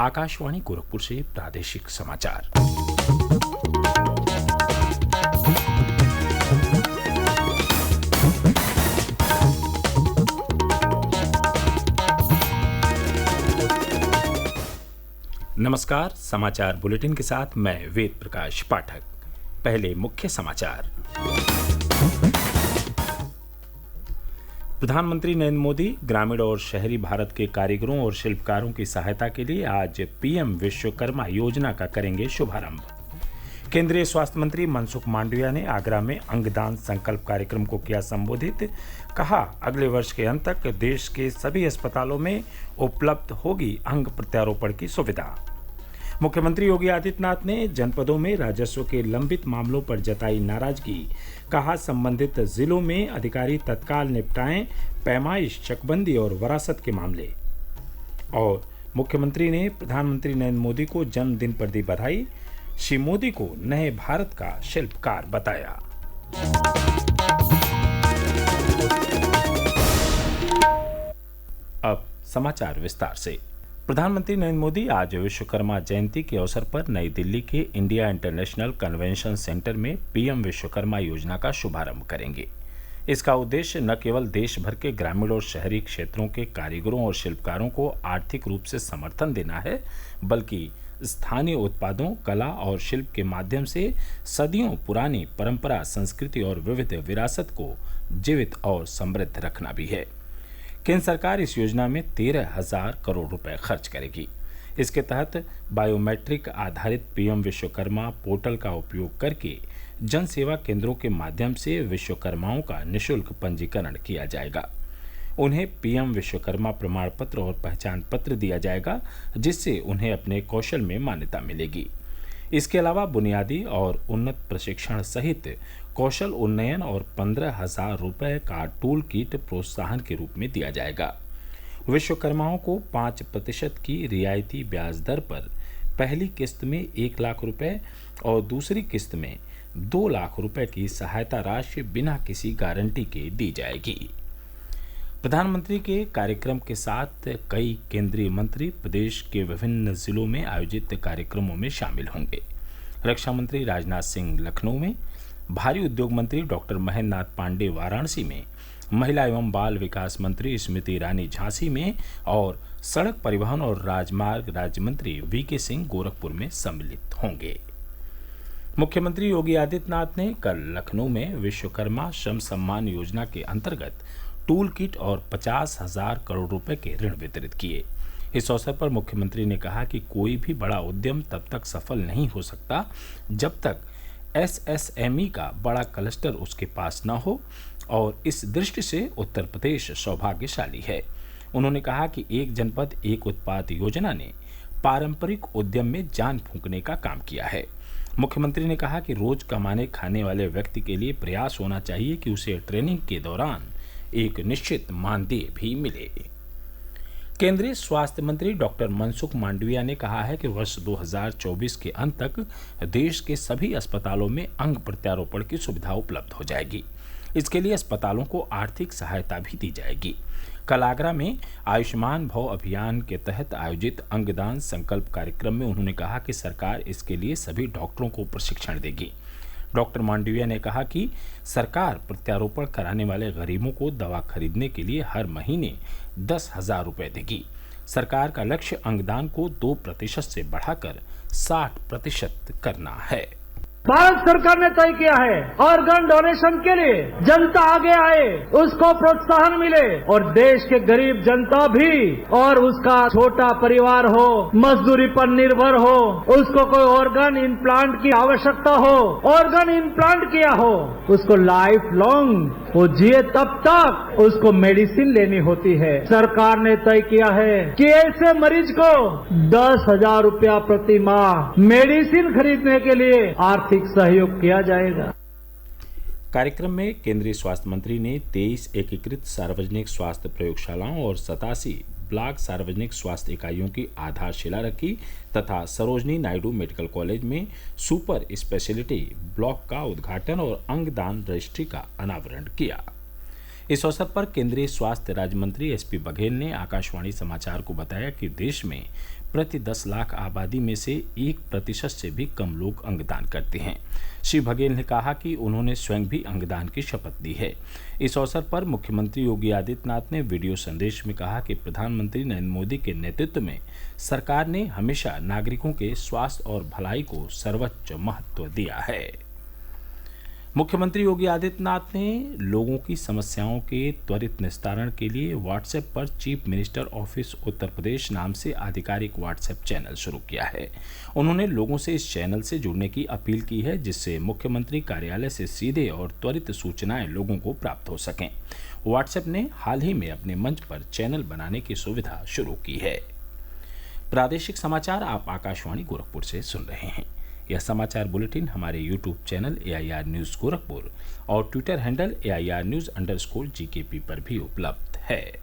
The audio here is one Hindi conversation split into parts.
आकाशवाणी गोरखपुर से प्रादेशिक समाचार। नमस्कार, समाचार बुलेटिन के साथ मैं वेद प्रकाश पाठक। पहले मुख्य समाचार। प्रधानमंत्री नरेंद्र मोदी ग्रामीण और शहरी भारत के कारीगरों और शिल्पकारों की सहायता के लिए आज पीएम विश्वकर्मा योजना का करेंगे शुभारंभ। केंद्रीय स्वास्थ्य मंत्री मनसुख मांडविया ने आगरा में अंगदान संकल्प कार्यक्रम को किया संबोधित। कहा, अगले वर्ष के अंत तक देश के सभी अस्पतालों में उपलब्ध होगी अंग प्रत्यारोपण की सुविधा। मुख्यमंत्री योगी आदित्यनाथ ने जनपदों में राजस्व के लंबित मामलों पर जताई नाराजगी। कहा, संबंधित जिलों में अधिकारी तत्काल निपटाएं पैमाइश, चकबंदी और वरासत के मामले। और मुख्यमंत्री ने प्रधानमंत्री नरेंद्र मोदी को जन्मदिन पर दी बधाई। श्री मोदी को नए भारत का शिल्पकार बताया। अब समाचार विस्तार से। प्रधानमंत्री नरेंद्र मोदी आज विश्वकर्मा जयंती के अवसर पर नई दिल्ली के इंडिया इंटरनेशनल कन्वेंशन सेंटर में पीएम विश्वकर्मा योजना का शुभारंभ करेंगे। इसका उद्देश्य न केवल देश भर के ग्रामीण और शहरी क्षेत्रों के कारीगरों और शिल्पकारों को आर्थिक रूप से समर्थन देना है, बल्कि स्थानीय उत्पादों, कला और शिल्प के माध्यम से सदियों पुरानी परंपरा, संस्कृति और विविध विरासत को जीवित और समृद्ध रखना भी है। केंद्र सरकार इस योजना में 13,000 करोड़ रुपए खर्च करेगी। इसके तहत बायोमेट्रिक आधारित पीएम विश्वकर्मा पोर्टल का उपयोग करके जन सेवा केंद्रों के माध्यम से विश्वकर्माओं का निःशुल्क पंजीकरण किया जाएगा। उन्हें पीएम विश्वकर्मा प्रमाण पत्र और पहचान पत्र दिया जाएगा, जिससे उन्हें अपने कौशल में मान्यता मिलेगी। इसके अलावा बुनियादी और उन्नत प्रशिक्षण सहित कौशल उन्नयन और 15,000 रुपये का टूल किट प्रोत्साहन के रूप में दिया जाएगा। विश्वकर्माओं को 5% की रियायती ब्याज दर पर पहली किस्त में 1 लाख रुपए और दूसरी किस्त में 2 लाख रुपए की सहायता राशि बिना किसी गारंटी के दी जाएगी। प्रधानमंत्री के कार्यक्रम के साथ कई केंद्रीय मंत्री प्रदेश के विभिन्न जिलों में आयोजित कार्यक्रमों में शामिल होंगे। रक्षा मंत्री राजनाथ सिंह लखनऊ में, भारी उद्योग मंत्री डॉक्टर महेंद्र नाथ पांडे वाराणसी में, महिला एवं बाल विकास मंत्री स्मृति ईरानी झांसी में और सड़क परिवहन और राजमार्ग राज्य मंत्री वीके सिंह गोरखपुर में सम्मिलित होंगे। मुख्यमंत्री योगी आदित्यनाथ ने कल लखनऊ में विश्वकर्मा श्रम सम्मान योजना के अंतर्गत टूल किट और 50,000 करोड़ रुपए के ऋण वितरित किए। इस अवसर पर मुख्यमंत्री ने कहा कि कोई भी बड़ा उद्यम तब तक सफल नहीं हो सकता जब तक एसएसएमई का बड़ा क्लस्टर उसके पास न हो, और इस दृष्टि से उत्तर प्रदेश सौभाग्यशाली है। उन्होंने कहा कि एक जनपद एक उत्पाद योजना ने पारंपरिक उद्यम में जान फूंकने का काम किया है। मुख्यमंत्री ने कहा कि रोज कमाने खाने वाले व्यक्ति के लिए प्रयास होना चाहिए कि उसे ट्रेनिंग के दौरान एक निश्चित मानदेय भी मिले। केंद्रीय स्वास्थ्य मंत्री डॉक्टर मनसुख मांडविया ने कहा है कि वर्ष 2024 के अंत तक देश के सभी अस्पतालों में अंग प्रत्यारोपण की सुविधा उपलब्ध हो जाएगी। इसके लिए अस्पतालों को आर्थिक सहायता भी दी जाएगी। कल आगरा में आयुष्मान भव अभियान के तहत आयोजित अंगदान संकल्प कार्यक्रम में उन्होंने कहा कि सरकार इसके लिए सभी डॉक्टरों को प्रशिक्षण देगी। डॉक्टर मांडविया ने कहा कि सरकार प्रत्यारोपण कराने वाले गरीबों को दवा खरीदने के लिए हर महीने 10,000 रुपये देगी। सरकार का लक्ष्य अंगदान को 2% से बढ़ाकर 60% करना है। भारत सरकार ने तय किया है ऑर्गन डोनेशन के लिए जनता आगे आए, उसको प्रोत्साहन मिले और देश के गरीब जनता भी और उसका छोटा परिवार हो, मजदूरी पर निर्भर हो, उसको कोई ऑर्गन इम्प्लांट की आवश्यकता हो, ऑर्गन इम्प्लांट किया हो, उसको लाइफ लॉन्ग वो जिए तब तक उसको मेडिसिन लेनी होती है। सरकार ने तय किया है कि ऐसे मरीज को 10,000 रुपया प्रति माह मेडिसिन खरीदने के लिए आर्थिक सहयोग किया जाएगा। कार्यक्रम में केंद्रीय स्वास्थ्य मंत्री ने 23 एकीकृत सार्वजनिक स्वास्थ्य प्रयोगशालाओं और 87 ब्लॉक सार्वजनिक स्वास्थ्य इकाइयों की आधारशिला रखी तथा सरोजनी नायडू मेडिकल कॉलेज में सुपर स्पेशलिटी ब्लॉक का उद्घाटन और अंगदान रजिस्ट्री का अनावरण किया। इस अवसर पर केंद्रीय स्वास्थ्य राज्य मंत्री एसपी बघेल ने आकाशवाणी समाचार को बताया कि देश में प्रति 10 लाख आबादी में से 1% से भी कम लोग अंगदान करते हैं। श्री बघेल ने कहा कि उन्होंने स्वयं भी अंगदान की शपथ ली है। इस अवसर पर मुख्यमंत्री योगी आदित्यनाथ ने वीडियो संदेश में कहा कि प्रधानमंत्री नरेंद्र मोदी के नेतृत्व में सरकार ने हमेशा नागरिकों के स्वास्थ्य और भलाई को सर्वोच्च महत्व दिया है। मुख्यमंत्री योगी आदित्यनाथ ने लोगों की समस्याओं के त्वरित निस्तारण के लिए व्हाट्सएप पर chief minister office Uttar Pradesh नाम से आधिकारिक व्हाट्सएप चैनल शुरू किया है। उन्होंने लोगों से इस चैनल से जुड़ने की अपील की है, जिससे मुख्यमंत्री कार्यालय से सीधे और त्वरित सूचनाएं लोगों को प्राप्त हो सकें। व्हाट्सएप ने हाल ही में अपने मंच पर चैनल बनाने की सुविधा शुरू की है। प्रादेशिक समाचार आप आकाशवाणी गोरखपुर से सुन रहे हैं। यह समाचार बुलेटिन हमारे YouTube channel AIR news Gorakhpur और ट्विटर हैंडल AIR न्यूज़_GKP पर भी उपलब्ध है।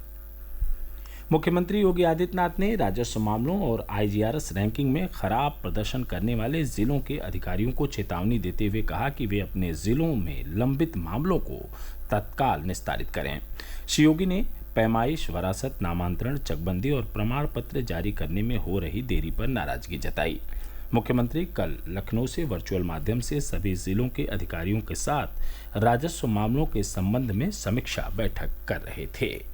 मुख्यमंत्री योगी आदित्यनाथ ने राजस्व मामलों और IGRS रैंकिंग में खराब प्रदर्शन करने वाले जिलों के अधिकारियों को चेतावनी देते हुए कहा कि वे अपने जिलों में लंबित मामलों को तत्काल निस्तारित करें। श्री योगी ने पैमाइश, वरासत, नामांतरण, चकबंदी और प्रमाण पत्र जारी करने में हो रही देरी पर नाराजगी जताई। मुख्यमंत्री कल लखनऊ से वर्चुअल माध्यम से सभी जिलों के अधिकारियों के साथ राजस्व मामलों के संबंध में समीक्षा बैठक कर रहे थे।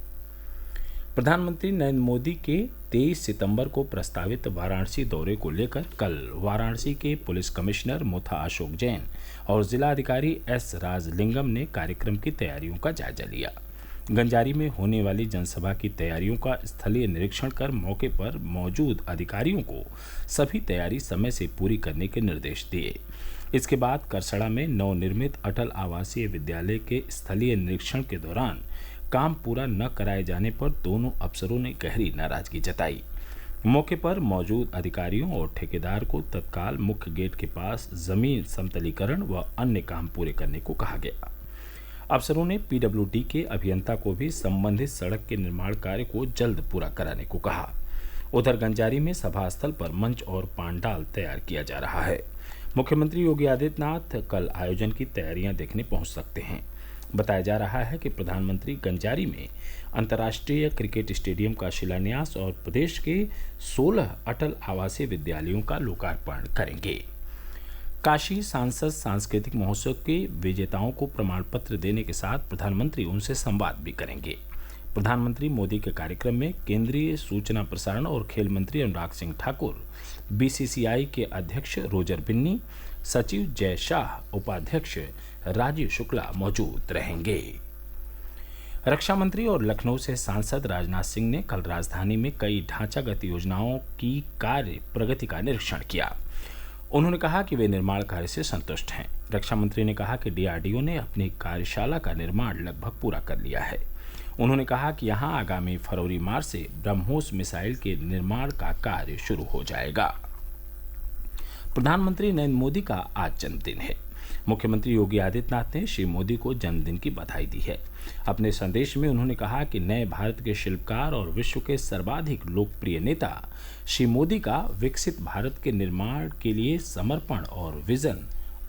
प्रधानमंत्री नरेंद्र मोदी के 23 सितंबर को प्रस्तावित वाराणसी दौरे को लेकर कल वाराणसी के पुलिस कमिश्नर मुथा अशोक जैन और जिलाधिकारी S राजलिंगम ने कार्यक्रम की तैयारियों का जायजा लिया। गंजारी में होने वाली जनसभा की तैयारियों का स्थलीय निरीक्षण कर मौके पर मौजूद अधिकारियों को सभी तैयारी समय से पूरी करने के निर्देश दिए। इसके बाद करसड़ा में नवनिर्मित अटल आवासीय विद्यालय के स्थलीय निरीक्षण के दौरान काम पूरा न कराए जाने पर दोनों अफसरों ने गहरी नाराजगी जताई। मौके पर मौजूद अधिकारियों और ठेकेदार को तत्काल मुख्य गेट के पास जमीन समतलीकरण व अन्य काम पूरे करने को कहा गया। अफसरों ने PWD के अभियंता को भी संबंधित सड़क के निर्माण कार्य को जल्द पूरा कराने को कहा। उधर गंजारी में सभा स्थल पर मंच और पांडाल तैयार किया जा रहा है। मुख्यमंत्री योगी आदित्यनाथ कल आयोजन की तैयारियां देखने पहुंच सकते हैं। बताया जा रहा है कि प्रधानमंत्री गंजारी में अंतर्राष्ट्रीय क्रिकेट स्टेडियम का शिलान्यास और प्रदेश के 16 अटल आवासीय विद्यालयों का लोकार्पण करेंगे। काशी सांसद सांस्कृतिक महोत्सव के विजेताओं को प्रमाण पत्र देने के साथ प्रधानमंत्री उनसे संवाद भी करेंगे। प्रधानमंत्री मोदी के कार्यक्रम में केंद्रीय सूचना प्रसारण और खेल मंत्री अनुराग सिंह ठाकुर, BCCI के अध्यक्ष रोजर बिन्नी, सचिव जय शाह, उपाध्यक्ष राजीव शुक्ला मौजूद रहेंगे। रक्षा मंत्री और लखनऊ से सांसद राजनाथ सिंह ने कल राजधानी में कई ढांचागत योजनाओं की कार्य प्रगति का निरीक्षण किया। उन्होंने कहा कि वे निर्माण कार्य से संतुष्ट हैं। रक्षा मंत्री ने कहा कि DRDO ने अपनी कार्यशाला का निर्माण लगभग पूरा कर लिया है। उन्होंने कहा कि यहां आगामी फरवरी मार्च से ब्रह्मोस मिसाइल के निर्माण का कार्य शुरू हो जाएगा। प्रधानमंत्री नरेंद्र मोदी का आज जन्मदिन है। मुख्यमंत्री योगी आदित्यनाथ ने श्री मोदी को जन्मदिन की बधाई दी है। अपने संदेश में उन्होंने कहा कि नए भारत के शिल्पकार और विश्व के सर्वाधिक लोकप्रिय नेता श्री मोदी का विकसित भारत के निर्माण के लिए समर्पण और विजन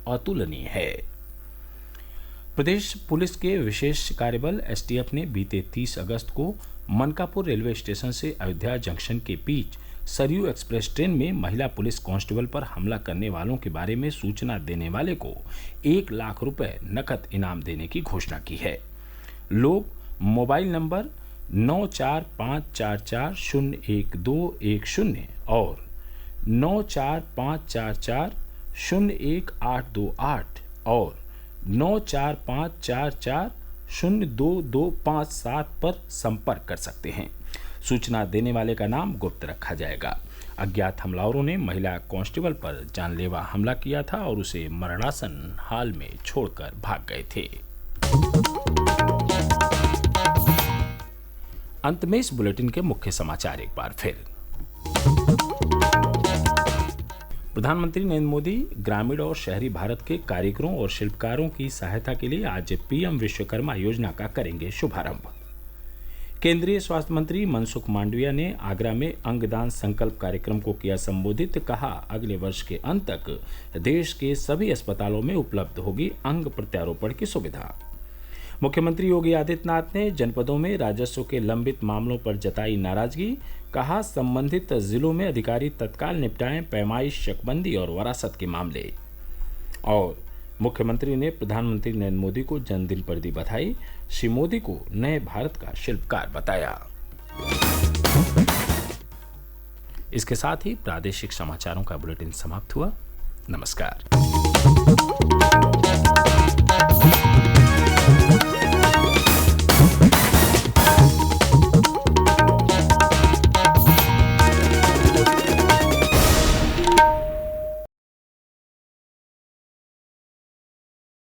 अतुलनीय है। प्रदेश पुलिस के विशेष कार्यबल STF ने बीते 30 अगस्त को मनकापुर रेलवे स्टेशन से अयोध्या जंक्शन के बीच सरयू एक्सप्रेस ट्रेन में महिला पुलिस कांस्टेबल पर हमला करने वालों के बारे में सूचना देने वाले को 1 लाख रुपए नकद इनाम देने की घोषणा की है। लोग मोबाइल नंबर 9454401210 और 9454401828 और 9454402257 पर संपर्क कर सकते हैं। सूचना देने वाले का नाम गुप्त रखा जाएगा। अज्ञात हमलावरों ने महिला कांस्टेबल पर जानलेवा हमला किया था और उसे मरणासन हाल में छोड़कर भाग गए थे। अंत में इस बुलेटिन के मुख्य समाचार एक बार फिर। प्रधानमंत्री नरेंद्र मोदी ग्रामीण और शहरी भारत के कारीगरों और शिल्पकारों की सहायता के लिए आज PM विश्वकर्मा योजना का करेंगे शुभारंभ। केंद्रीय स्वास्थ्य मंत्री मनसुख मांडविया ने आगरा में अंगदान संकल्प कार्यक्रम को किया संबोधित। कहा, अगले वर्ष के अंत तक देश के सभी अस्पतालों में उपलब्ध होगी अंग प्रत्यारोपण की सुविधा। मुख्यमंत्री योगी आदित्यनाथ ने जनपदों में राजस्व के लंबित मामलों पर जताई नाराजगी। कहा, संबंधित जिलों में अधिकारी तत्काल निपटाएं पैमाइश, चकबंदी और वरासत के मामले। और मुख्यमंत्री ने प्रधानमंत्री नरेंद्र मोदी को जन्मदिन पर दी बधाई। श्री मोदी को नए भारत का शिल्पकार बताया। इसके साथ ही प्रादेशिक समाचारों का बुलेटिन समाप्त हुआ। नमस्कार।